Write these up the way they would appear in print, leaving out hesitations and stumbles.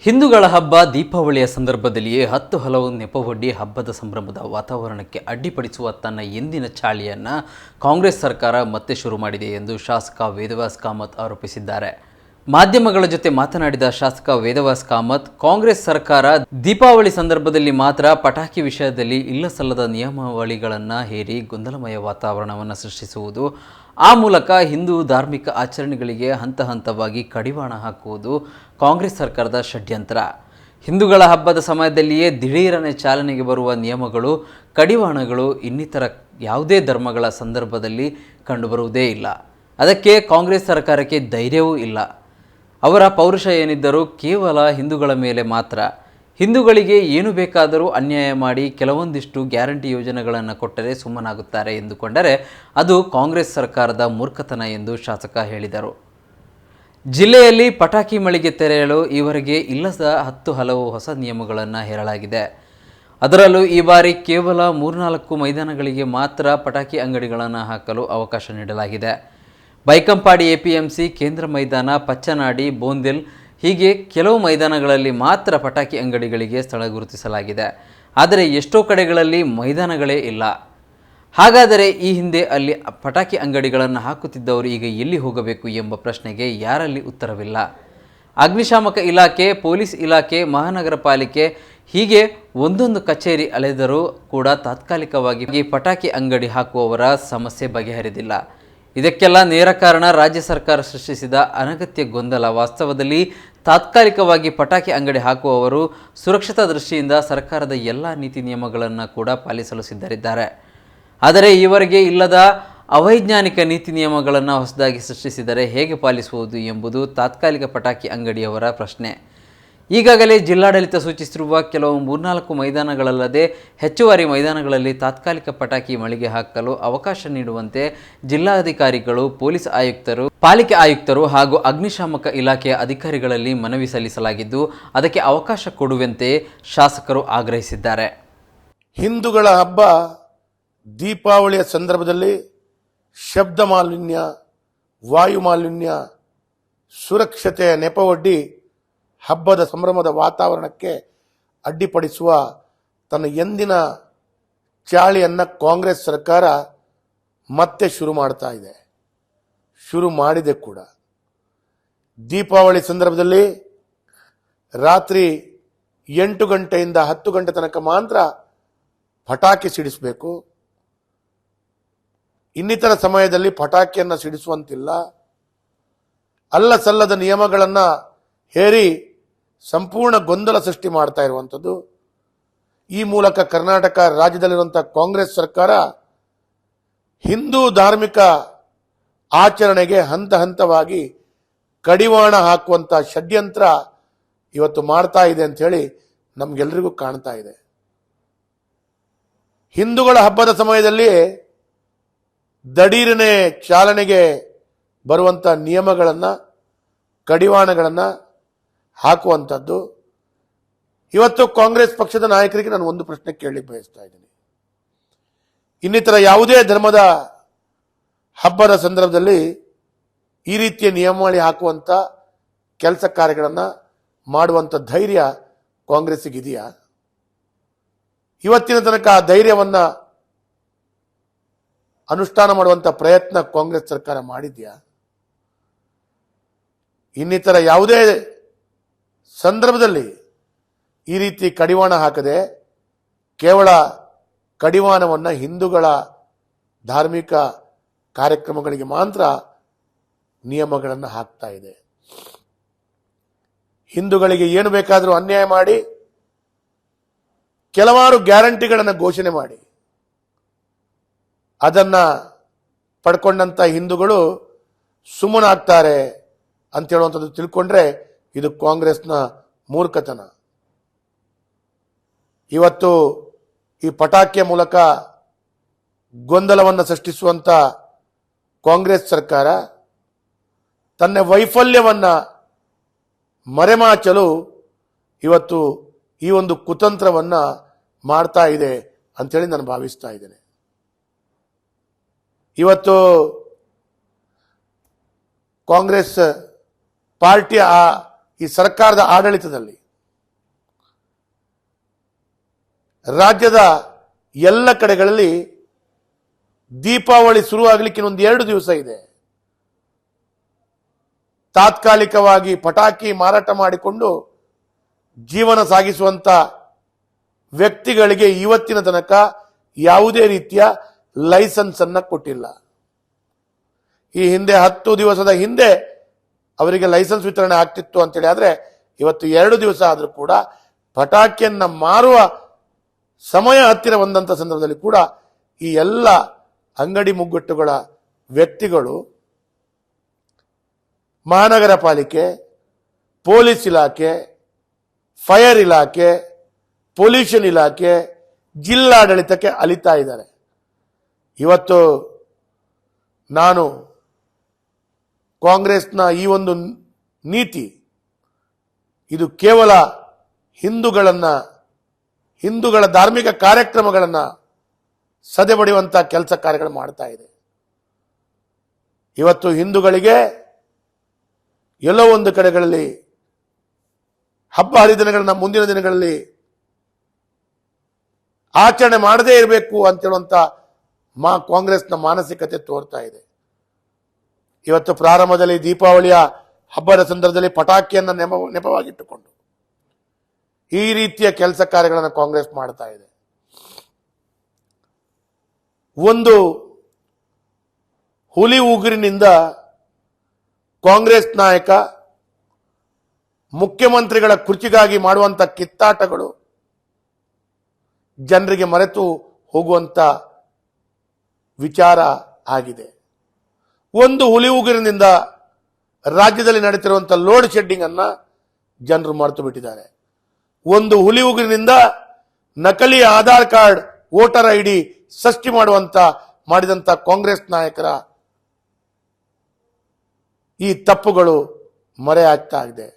ಹಿಂದೂಗಳ ಹಬ್ಬ ದೀಪಾವಳಿಯ ಸಂದರ್ಭದಲ್ಲಿಯೇ ಹಲವು ನೆಪವೊಡ್ಡಿ ಹಬ್ಬದ ಸಂಭ್ರಮದ ವಾತಾವರಣಕ್ಕೆ ಅಡ್ಡಿಪಡಿಸುವ ತನ್ನ ಎಂದಿನ ಚಾಳಿಯನ್ನು ಕಾಂಗ್ರೆಸ್ ಸರ್ಕಾರ ಮತ್ತೆ ಶುರು ಮಾಡಿದೆ ಎಂದು ಶಾಸಕ ವೇದವ್ಯಾಸ್ ಕಾಮತ್ ಆರೋಪಿಸಿದ್ದಾರೆ. ಮಾಧ್ಯಮಗಳ ಜೊತೆ ಮಾತನಾಡಿದ ಶಾಸಕ ವೇದವ್ಯಾಸ್ ಕಾಮತ್, ಕಾಂಗ್ರೆಸ್ ಸರ್ಕಾರ ದೀಪಾವಳಿ ಸಂದರ್ಭದಲ್ಲಿ ಮಾತ್ರ ಪಟಾಕಿ ವಿಷಯದಲ್ಲಿ ಇಲ್ಲಸಲ್ಲದ ನಿಯಮಾವಳಿಗಳನ್ನು ಹೇರಿ ಗೊಂದಲಮಯ ವಾತಾವರಣವನ್ನು ಸೃಷ್ಟಿಸುವುದು, ಆ ಮೂಲಕ ಹಿಂದೂ ಧಾರ್ಮಿಕ ಆಚರಣೆಗಳಿಗೆ ಹಂತ ಹಂತವಾಗಿ ಕಡಿವಾಣ ಹಾಕುವುದು ಕಾಂಗ್ರೆಸ್ ಸರ್ಕಾರದ ಷಡ್ಯಂತ್ರ. ಹಿಂದೂಗಳ ಹಬ್ಬದ ಸಮಯದಲ್ಲಿಯೇ ದಿಢೀರನೆ ಚಾಲನೆಗೆ ಬರುವ ನಿಯಮಗಳು, ಕಡಿವಾಣಗಳು ಇನ್ನಿತರ ಯಾವುದೇ ಧರ್ಮಗಳ ಸಂದರ್ಭದಲ್ಲಿ ಕಂಡುಬರುವುದೇ ಇಲ್ಲ. ಅದಕ್ಕೆ ಕಾಂಗ್ರೆಸ್ ಸರ್ಕಾರಕ್ಕೆ ಧೈರ್ಯವೂ ಇಲ್ಲ. ಅವರ ಪೌರುಷ ಏನಿದ್ದರೂ ಕೇವಲ ಹಿಂದೂಗಳ ಮೇಲೆ ಮಾತ್ರ. ಹಿಂದೂಗಳಿಗೆ ಏನು ಬೇಕಾದರೂ ಅನ್ಯಾಯ ಮಾಡಿ ಕೆಲವೊಂದಿಷ್ಟು ಗ್ಯಾರಂಟಿ ಯೋಜನೆಗಳನ್ನು ಕೊಟ್ಟರೆ ಸುಮ್ಮನಾಗುತ್ತಾರೆ ಎಂದುಕೊಂಡರೆ ಅದು ಕಾಂಗ್ರೆಸ್ ಸರ್ಕಾರದ ಮೂರ್ಖತನ ಎಂದು ಶಾಸಕ ಹೇಳಿದರು. ಜಿಲ್ಲೆಯಲ್ಲಿ ಪಟಾಕಿ ಮಳಿಗೆ ತೆರೆಯಲು ಈವರೆಗೆ ಇಲ್ಲದ ಹಲವು ಹೊಸ ನಿಯಮಗಳನ್ನು ಹೇರಲಾಗಿದೆ. ಅದರಲ್ಲೂ ಈ ಬಾರಿ ಕೇವಲ 3-4 ಮೈದಾನಗಳಿಗೆ ಮಾತ್ರ ಪಟಾಕಿ ಅಂಗಡಿಗಳನ್ನು ಹಾಕಲು ಅವಕಾಶ ನೀಡಲಾಗಿದೆ. ಬೈಕಂಪಾಡಿ ಎಪಿಎಂಸಿ, ಕೇಂದ್ರ ಮೈದಾನ, ಪಚ್ಚನಾಡಿ, ಬೋಂದಿಲ್ ಹೀಗೆ ಕೆಲವು ಮೈದಾನಗಳಲ್ಲಿ ಮಾತ್ರ ಪಟಾಕಿ ಅಂಗಡಿಗಳಿಗೆ ಸ್ಥಳ ಗುರುತಿಸಲಾಗಿದೆ. ಆದರೆ ಎಷ್ಟೋ ಕಡೆಗಳಲ್ಲಿ ಮೈದಾನಗಳೇ ಇಲ್ಲ. ಹಾಗಾದರೆ ಈ ಹಿಂದೆ ಅಲ್ಲಿ ಪಟಾಕಿ ಅಂಗಡಿಗಳನ್ನು ಹಾಕುತ್ತಿದ್ದವರು ಈಗ ಎಲ್ಲಿ ಹೋಗಬೇಕು ಎಂಬ ಪ್ರಶ್ನೆಗೆ ಯಾರಲ್ಲಿ ಉತ್ತರವಿಲ್ಲ. ಅಗ್ನಿಶಾಮಕ ಇಲಾಖೆ, ಪೊಲೀಸ್ ಇಲಾಖೆ, ಮಹಾನಗರ ಪಾಲಿಕೆ ಹೀಗೆ ಒಂದೊಂದು ಕಚೇರಿ ಅಲೆದರೂ ಕೂಡ ತಾತ್ಕಾಲಿಕವಾಗಿ ಪಟಾಕಿ ಅಂಗಡಿ ಹಾಕುವವರ ಸಮಸ್ಯೆ ಬಗೆಹರಿದಿಲ್ಲ. ಇದಕ್ಕೆಲ್ಲ ನೇರ ಕಾರಣ ರಾಜ್ಯ ಸರ್ಕಾರ ಸೃಷ್ಟಿಸಿದ ಅನಗತ್ಯ ಗೊಂದಲ. ವಾಸ್ತವದಲ್ಲಿ ತಾತ್ಕಾಲಿಕವಾಗಿ ಪಟಾಕಿ ಅಂಗಡಿ ಹಾಕುವವರು ಸುರಕ್ಷತಾ ದೃಷ್ಟಿಯಿಂದ ಸರ್ಕಾರದ ಎಲ್ಲ ನೀತಿ ನಿಯಮಗಳನ್ನು ಕೂಡ ಪಾಲಿಸಲು ಸಿದ್ಧರಿದ್ದಾರೆ. ಆದರೆ ಈವರೆಗೆ ಇಲ್ಲದ ಅವೈಜ್ಞಾನಿಕ ನೀತಿ ನಿಯಮಗಳನ್ನು ಹೊಸದಾಗಿ ಸೃಷ್ಟಿಸಿದರೆ ಹೇಗೆ ಪಾಲಿಸುವುದು ಎಂಬುದು ತಾತ್ಕಾಲಿಕ ಪಟಾಕಿ ಅಂಗಡಿಯವರ ಪ್ರಶ್ನೆ. ಈಗಾಗಲೇ ಜಿಲ್ಲಾಡಳಿತ ಸೂಚಿಸಿರುವ ಕೆಲವು 3-4 ಮೈದಾನಗಳಲ್ಲದೆ ಹೆಚ್ಚುವರಿ ಮೈದಾನಗಳಲ್ಲಿ ತಾತ್ಕಾಲಿಕ ಪಟಾಕಿ ಮಳಿಗೆ ಹಾಕಲು ಅವಕಾಶ ನೀಡುವಂತೆ ಜಿಲ್ಲಾಧಿಕಾರಿಗಳು, ಪೊಲೀಸ್ ಆಯುಕ್ತರು, ಪಾಲಿಕೆ ಆಯುಕ್ತರು ಹಾಗೂ ಅಗ್ನಿಶಾಮಕ ಇಲಾಖೆಯ ಅಧಿಕಾರಿಗಳಲ್ಲಿ ಮನವಿ ಸಲ್ಲಿಸಲಾಗಿದ್ದು, ಅದಕ್ಕೆ ಅವಕಾಶ ಕೊಡುವಂತೆ ಶಾಸಕರು ಆಗ್ರಹಿಸಿದ್ದಾರೆ. ಹಿಂದೂಗಳ ಹಬ್ಬ ದೀಪಾವಳಿಯ ಸಂದರ್ಭದಲ್ಲಿ ಶಬ್ದ ಮಾಲಿನ್ಯ, ವಾಯು ಮಾಲಿನ್ಯ, ಸುರಕ್ಷತೆಯ ನೆಪವೊಡ್ಡಿ ಹಬ್ಬದ ಸಂಭ್ರಮದ ವಾತಾವರಣಕ್ಕೆ ಅಡ್ಡಿಪಡಿಸುವ ತನ್ನ ಎಂದಿನ ಚಾಳಿಯನ್ನು ಕಾಂಗ್ರೆಸ್ ಸರ್ಕಾರ ಮತ್ತೆ ಶುರು ಮಾಡ್ತಾ ಇದೆ, ಶುರು ಮಾಡಿದೆ ಕೂಡ. ದೀಪಾವಳಿ ಸಂದರ್ಭದಲ್ಲಿ ರಾತ್ರಿ 8 ಗಂಟೆಯಿಂದ 10 ಗಂಟೆ ತನಕ ಮಾತ್ರ ಪಟಾಕಿ ಸಿಡಿಸಬೇಕು. ಇನ್ನಿತರ ಸಮಯದಲ್ಲಿ ಪಟಾಕಿಯನ್ನು ಸಿಡಿಸುವಂತಿಲ್ಲ. ಅಲ್ಲ ಸಲ್ಲದ ನಿಯಮಗಳನ್ನು ಹೇರಿ ಸಂಪೂರ್ಣ ಗೊಂದಲ ಸೃಷ್ಟಿ ಮಾಡ್ತಾ ಇರುವಂಥದ್ದು. ಈ ಮೂಲಕ ಕರ್ನಾಟಕ ರಾಜ್ಯದಲ್ಲಿರುವಂಥ ಕಾಂಗ್ರೆಸ್ ಸರ್ಕಾರ ಹಿಂದೂ ಧಾರ್ಮಿಕ ಆಚರಣೆಗೆ ಹಂತ ಹಂತವಾಗಿ ಕಡಿವಾಣ ಹಾಕುವಂಥ ಷಡ್ಯಂತ್ರ ಇವತ್ತು ಮಾಡ್ತಾ ಇದೆ ಅಂತ ಹೇಳಿ ನಮ್ಗೆಲ್ರಿಗೂ ಕಾಣ್ತಾ ಇದೆ. ಹಿಂದೂಗಳ ಹಬ್ಬದ ಸಮಯದಲ್ಲಿ ದಿಢೀರನೆ ಚಾಲನೆಗೆ ಬರುವಂಥ ನಿಯಮಗಳನ್ನು, ಕಡಿವಾಣಗಳನ್ನು ಹಾಕುವಂಥದ್ದು. ಇವತ್ತು ಕಾಂಗ್ರೆಸ್ ಪಕ್ಷದ ನಾಯಕರಿಗೆ ನಾನು ಒಂದು ಪ್ರಶ್ನೆ ಕೇಳಲಿಕ್ಕೆ ಬಯಸ್ತಾ ಇದ್ದೀನಿ. ಇನ್ನಿತರ ಯಾವುದೇ ಧರ್ಮದ ಹಬ್ಬದ ಸಂದರ್ಭದಲ್ಲಿ ಈ ರೀತಿಯ ನಿಯಮಾವಳಿ ಹಾಕುವಂಥ ಕೆಲಸ ಕಾರ್ಯಗಳನ್ನು ಮಾಡುವಂಥ ಧೈರ್ಯ ಕಾಂಗ್ರೆಸ್ಸಿಗೆ ಇದೆಯಾ? ಇವತ್ತಿನ ತನಕ ಆ ಧೈರ್ಯವನ್ನು ಅನುಷ್ಠಾನ ಮಾಡುವಂಥ ಪ್ರಯತ್ನ ಕಾಂಗ್ರೆಸ್ ಸರ್ಕಾರ ಮಾಡಿದ್ಯಾ? ಇನ್ನಿತರ ಯಾವುದೇ ಸಂದರ್ಭದಲ್ಲಿ ಈ ರೀತಿ ಕಡಿವಾಣ ಹಾಕದೆ ಕೇವಲ ಕಡಿವಾಣವನ್ನು ಹಿಂದೂಗಳ ಧಾರ್ಮಿಕ ಕಾರ್ಯಕ್ರಮಗಳಿಗೆ ಮಾತ್ರ ನಿಯಮಗಳನ್ನು ಹಾಕ್ತಾ ಇದೆ. ಹಿಂದೂಗಳಿಗೆ ಏನು ಬೇಕಾದರೂ ಅನ್ಯಾಯ ಮಾಡಿ ಕೆಲವಾರು ಗ್ಯಾರಂಟಿಗಳನ್ನು ಘೋಷಣೆ ಮಾಡಿ ಅದನ್ನು ಪಡ್ಕೊಂಡಂಥ ಹಿಂದೂಗಳು ಸುಮ್ಮನಾಗ್ತಾರೆ ಅಂತ ಹೇಳುವಂಥದ್ದು ತಿಳ್ಕೊಂಡ್ರೆ ಇದು ಕಾಂಗ್ರೆಸ್ನ ಮೂರ್ಖತನ. ಇವತ್ತು ಈ ಪಟಾಕಿಯ ಮೂಲಕ ಗೊಂದಲವನ್ನು ಸೃಷ್ಟಿಸುವಂಥ ಕಾಂಗ್ರೆಸ್ ಸರ್ಕಾರ ತನ್ನ ವೈಫಲ್ಯವನ್ನು ಮರೆಮಾಚಲು ಇವತ್ತು ಈ ಒಂದು ಕುತಂತ್ರವನ್ನು ಮಾಡ್ತಾ ಇದೆ ಅಂಥೇಳಿ ನಾನು ಭಾವಿಸ್ತಾ ಇದ್ದೇನೆ. ಇವತ್ತು ಕಾಂಗ್ರೆಸ್ ಪಾರ್ಟಿಯ ಈ ಸರ್ಕಾರದ ಆಡಳಿತದಲ್ಲಿ ರಾಜ್ಯದ ಎಲ್ಲ ಕಡೆಗಳಲ್ಲಿ ದೀಪಾವಳಿ ಶುರುವಾಗಲಿಕ್ಕೆ ಇನ್ನೊಂದು 2 ದಿವಸ ಇದೆ. ತಾತ್ಕಾಲಿಕವಾಗಿ ಪಟಾಕಿ ಮಾರಾಟ ಮಾಡಿಕೊಂಡು ಜೀವನ ಸಾಗಿಸುವಂತ ವ್ಯಕ್ತಿಗಳಿಗೆ ಇವತ್ತಿನ ತನಕ ಯಾವುದೇ ರೀತಿಯ ಲೈಸೆನ್ಸ್ ಅನ್ನ ಕೊಟ್ಟಿಲ್ಲ. ಈ ಹಿಂದೆ 10 ದಿವಸದ ಹಿಂದೆ ಅವರಿಗೆ ಲೈಸೆನ್ಸ್ ವಿತರಣೆ ಆಗ್ತಿತ್ತು ಅಂತೇಳಿ, ಆದ್ರೆ ಇವತ್ತು 2 ದಿವಸ ಆದರೂ ಕೂಡ ಪಟಾಕಿಯನ್ನ ಮಾರುವ ಸಮಯ ಹತ್ತಿರ ಬಂದಂತ ಸಂದರ್ಭದಲ್ಲಿ ಕೂಡ ಈ ಎಲ್ಲ ಅಂಗಡಿ ಮುಗ್ಗಟ್ಟುಗಳ ವ್ಯಕ್ತಿಗಳು ಮಹಾನಗರ ಪಾಲಿಕೆ, ಪೊಲೀಸ್ ಇಲಾಖೆ, ಫೈರ್ ಇಲಾಖೆ, ಪೊಲ್ಯೂಷನ್ ಇಲಾಖೆ, ಜಿಲ್ಲಾಡಳಿತಕ್ಕೆ ಅಲಿತಾ ಇದ್ದಾರೆ. ಇವತ್ತು ನಾನು ಕಾಂಗ್ರೆಸ್ನ ಈ ಒಂದು ನೀತಿ ಇದು ಕೇವಲ ಹಿಂದೂಗಳ ಧಾರ್ಮಿಕ ಕಾರ್ಯಕ್ರಮಗಳನ್ನು ಸದೆಬಡಿಯುವಂತಹ ಕೆಲಸ ಕಾರ್ಯಗಳು ಮಾಡ್ತಾ ಇದೆ. ಇವತ್ತು ಹಿಂದೂಗಳಿಗೆ ಎಲ್ಲೋ ಒಂದು ಕಡೆಗಳಲ್ಲಿ ಹಬ್ಬ ಹರಿದಿನಗಳನ್ನ ಮುಂದಿನ ದಿನಗಳಲ್ಲಿ ಆಚರಣೆ ಮಾಡದೇ ಇರಬೇಕು ಅಂತ ಹೇಳುವಂತ ಕಾಂಗ್ರೆಸ್ನ ಮಾನಸಿಕತೆ ತೋರ್ತಾ ಇದೆ. ಇವತ್ತು ಪ್ರಾರಂಭದಲ್ಲಿ ದೀಪಾವಳಿಯ ಹಬ್ಬದ ಸಂದರ್ಭದಲ್ಲಿ ಪಟಾಕಿಯನ್ನ ನೆಪವಾಗಿಟ್ಟುಕೊಂಡು ಈ ರೀತಿಯ ಕೆಲಸ ಕಾರ್ಯಗಳನ್ನು ಕಾಂಗ್ರೆಸ್ ಮಾಡ್ತಾ ಇದೆ. ಒಂದು ಹುಲಿ ಉಗುರಿನಿಂದ ಕಾಂಗ್ರೆಸ್ ನಾಯಕ ಮುಖ್ಯಮಂತ್ರಿಗಳ ಕುರ್ಚಿಗಾಗಿ ಮಾಡುವಂತ ಕಿತ್ತಾಟಗಳು ಜನರಿಗೆ ಮರೆತು ಹೋಗುವಂತ ವಿಚಾರ ಆಗಿದೆ. ಒಂದು ಹುಲಿ ಉಗುರಿನಿಂದ ರಾಜ್ಯದಲ್ಲಿ ನಡೀತಿರುವಂತಹ ಲೋಡ್ ಶೆಡ್ಡಿಂಗ್ ಅನ್ನ ಜನರು ಮರೆತು ಬಿಟ್ಟಿದ್ದಾರೆ. ಒಂದು ಹುಲಿ ಉಗುರಿನಿಂದ ನಕಲಿ ಆಧಾರ್ ಕಾರ್ಡ್, ವೋಟರ್ ಐಡಿ ಸೃಷ್ಟಿ ಮಾಡಿದಂತ ಕಾಂಗ್ರೆಸ್ ನಾಯಕರ ಈ ತಪ್ಪುಗಳು ಮರೆಯಾಗ್ತಾ ಇದೆ.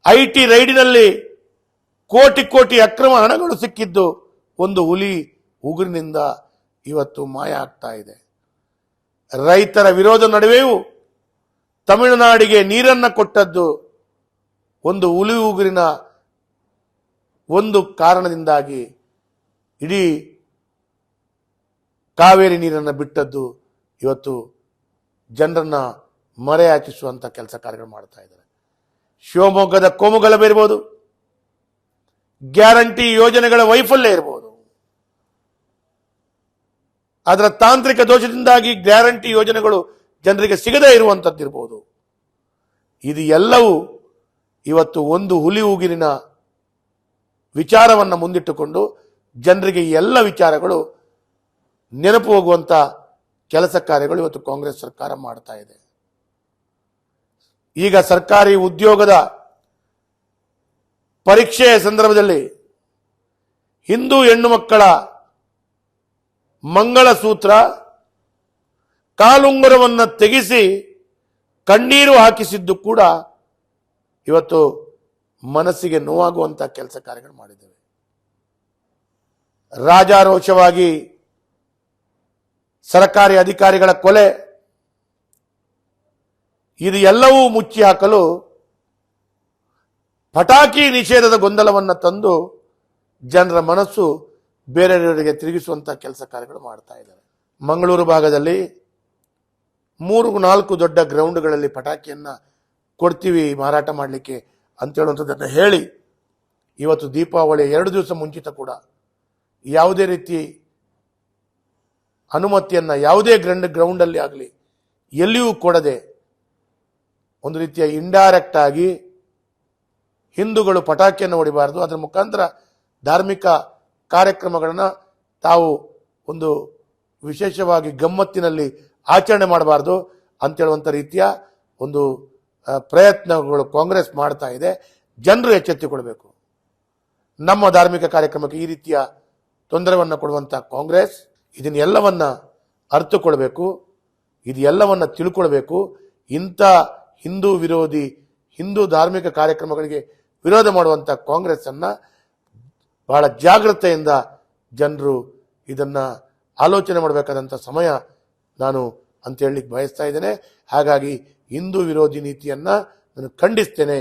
ಐಟಿ ರೈಡಿನಲ್ಲಿ ಕೋಟಿ ಕೋಟಿ ಅಕ್ರಮ ಹಣಗಳು ಸಿಕ್ಕಿದ್ದು ಒಂದು ಹುಲಿ ಉಗುರಿನಿಂದ ಇವತ್ತು ಮಾಯ ಆಗ್ತಾ ಇದೆ. ರೈತರ ವಿರೋಧ ನಡುವೆಯೂ ತಮಿಳುನಾಡಿಗೆ ನೀರನ್ನ ಕೊಟ್ಟದ್ದು ಒಂದು ಹುಲಿ ಉಗುರಿನ ಒಂದು ಕಾರಣದಿಂದಾಗಿ ಇಡೀ ಕಾವೇರಿ ನೀರನ್ನು ಬಿಟ್ಟದ್ದು ಇವತ್ತು ಜನರನ್ನ ಮರೆಯಾಚಿಸುವಂತ ಕೆಲಸ ಕಾರ್ಯಗಳು ಮಾಡ್ತಾ ಇದ್ದಾರೆ. ಶಿವಮೊಗ್ಗದ ಕೋಮುಗಲಭೆ ಇರಬಹುದು, ಗ್ಯಾರಂಟಿ ಯೋಜನೆಗಳ ವೈಫಲ್ಯ ಇರಬಹುದು, ಅದರ ತಾಂತ್ರಿಕ ದೋಷದಿಂದಾಗಿ ಗ್ಯಾರಂಟಿ ಯೋಜನೆಗಳು ಜನರಿಗೆ ಸಿಗದೇ ಇರುವಂತದ್ದಿರಬಹುದು. ಇದು ಎಲ್ಲವೂ ಇವತ್ತು ಒಂದು ಹುಲಿ ಉಗಿರಿನ ವಿಚಾರವನ್ನು ಮುಂದಿಟ್ಟುಕೊಂಡು ಜನರಿಗೆ ಈ ಎಲ್ಲ ವಿಚಾರಗಳು ನೆನಪು ಹೋಗುವಂತ ಕೆಲಸ ಕಾರ್ಯಗಳು ಇವತ್ತು ಕಾಂಗ್ರೆಸ್ ಸರ್ಕಾರ ಮಾಡ್ತಾ ಇದೆ. ಈಗ ಸರ್ಕಾರಿ ಉದ್ಯೋಗದ ಪರೀಕ್ಷೆಯ ಸಂದರ್ಭದಲ್ಲಿ ಹಿಂದೂ ಹೆಣ್ಣು ಮಕ್ಕಳ ಮಂಗಳಸೂತ್ರ, ಕಾಲುಂಗುರವನ್ನು ತೆಗೆಸಿ ಕಣ್ಣೀರು ಹಾಕಿಸಿದ್ದು ಕೂಡ ಇವತ್ತು ಮನಸ್ಸಿಗೆ ನೋವಾಗುವಂತಹ ಕೆಲಸ ಕಾರ್ಯಗಳು ಮಾಡಿದ್ದೇವೆ. ರಾಜಾರೋಷವಾಗಿ ಸರ್ಕಾರಿ ಅಧಿಕಾರಿಗಳ ಕೊಲೆ, ಇದು ಎಲ್ಲವೂ ಮುಚ್ಚಿ ಹಾಕಲು ಪಟಾಕಿ ನಿಷೇಧದ ಗೊಂದಲವನ್ನು ತಂದು ಜನರ ಮನಸ್ಸು ಬೇರೆಯವರಿಗೆ ತಿರುಗಿಸುವಂತಹ ಕೆಲಸ ಕಾರ್ಯಗಳು ಮಾಡ್ತಾ ಇದ್ದಾರೆ. ಮಂಗಳೂರು ಭಾಗದಲ್ಲಿ 3-4 ದೊಡ್ಡ ಗ್ರೌಂಡ್ಗಳಲ್ಲಿ ಪಟಾಕಿಯನ್ನ ಕೊಡ್ತೀವಿ ಮಾರಾಟ ಮಾಡಲಿಕ್ಕೆ ಅಂತ ಹೇಳುವಂಥದ್ದನ್ನು ಹೇಳಿ ಇವತ್ತು ದೀಪಾವಳಿ 2 ದಿವಸ ಮುಂಚಿತ ಕೂಡ ಯಾವುದೇ ರೀತಿ ಅನುಮತಿಯನ್ನ ಯಾವುದೇ ಗ್ರೌಂಡ್ ಅಲ್ಲಿ ಆಗಲಿ ಎಲ್ಲಿಯೂ ಕೊಡದೆ ಒಂದು ರೀತಿಯ ಇಂಡೈರೆಕ್ಟ್ ಆಗಿ ಹಿಂದೂಗಳು ಪಟಾಕಿಯನ್ನು ಹೊಡಿಬಾರದು, ಅದರ ಮುಖಾಂತರ ಧಾರ್ಮಿಕ ಕಾರ್ಯಕ್ರಮಗಳನ್ನ ತಾವು ಒಂದು ವಿಶೇಷವಾಗಿ ಗಮ್ಮತ್ತಿನಲ್ಲಿ ಆಚರಣೆ ಮಾಡಬಾರದು ಅಂತ ಹೇಳುವಂತ ರೀತಿಯ ಒಂದು ಪ್ರಯತ್ನಗಳು ಕಾಂಗ್ರೆಸ್ ಮಾಡ್ತಾ ಇದೆ. ಜನರು ಎಚ್ಚೆತ್ತುಕೊಳ್ಬೇಕು. ನಮ್ಮ ಧಾರ್ಮಿಕ ಕಾರ್ಯಕ್ರಮಕ್ಕೆ ಈ ರೀತಿಯ ತೊಂದರೆಯನ್ನು ಕೊಡುವಂತ ಕಾಂಗ್ರೆಸ್ ಇದನ್ನೆಲ್ಲವನ್ನ ಅರ್ಥಕೊಳ್ಬೇಕು, ಇದೆಲ್ಲವನ್ನ ತಿಳ್ಕೊಳ್ಬೇಕು. ಇಂಥ ಹಿಂದೂ ವಿರೋಧಿ, ಹಿಂದೂ ಧಾರ್ಮಿಕ ಕಾರ್ಯಕ್ರಮಗಳಿಗೆ ವಿರೋಧ ಮಾಡುವಂತ ಕಾಂಗ್ರೆಸ್ ಅನ್ನ ಬಹಳ ಜಾಗೃತೆಯಿಂದ ಜನರು ಇದನ್ನ ಆಲೋಚನೆ ಮಾಡಬೇಕಾದಂಥ ಸಮಯ ನಾನು ಅಂತ ಹೇಳಲಿಕ್ಕೆ ಬಯಸ್ತಾ ಇದ್ದೇನೆ. ಹಾಗಾಗಿ ಹಿಂದೂ ವಿರೋಧಿ ನೀತಿಯನ್ನ ನಾನು ಖಂಡಿಸ್ತೇನೆ.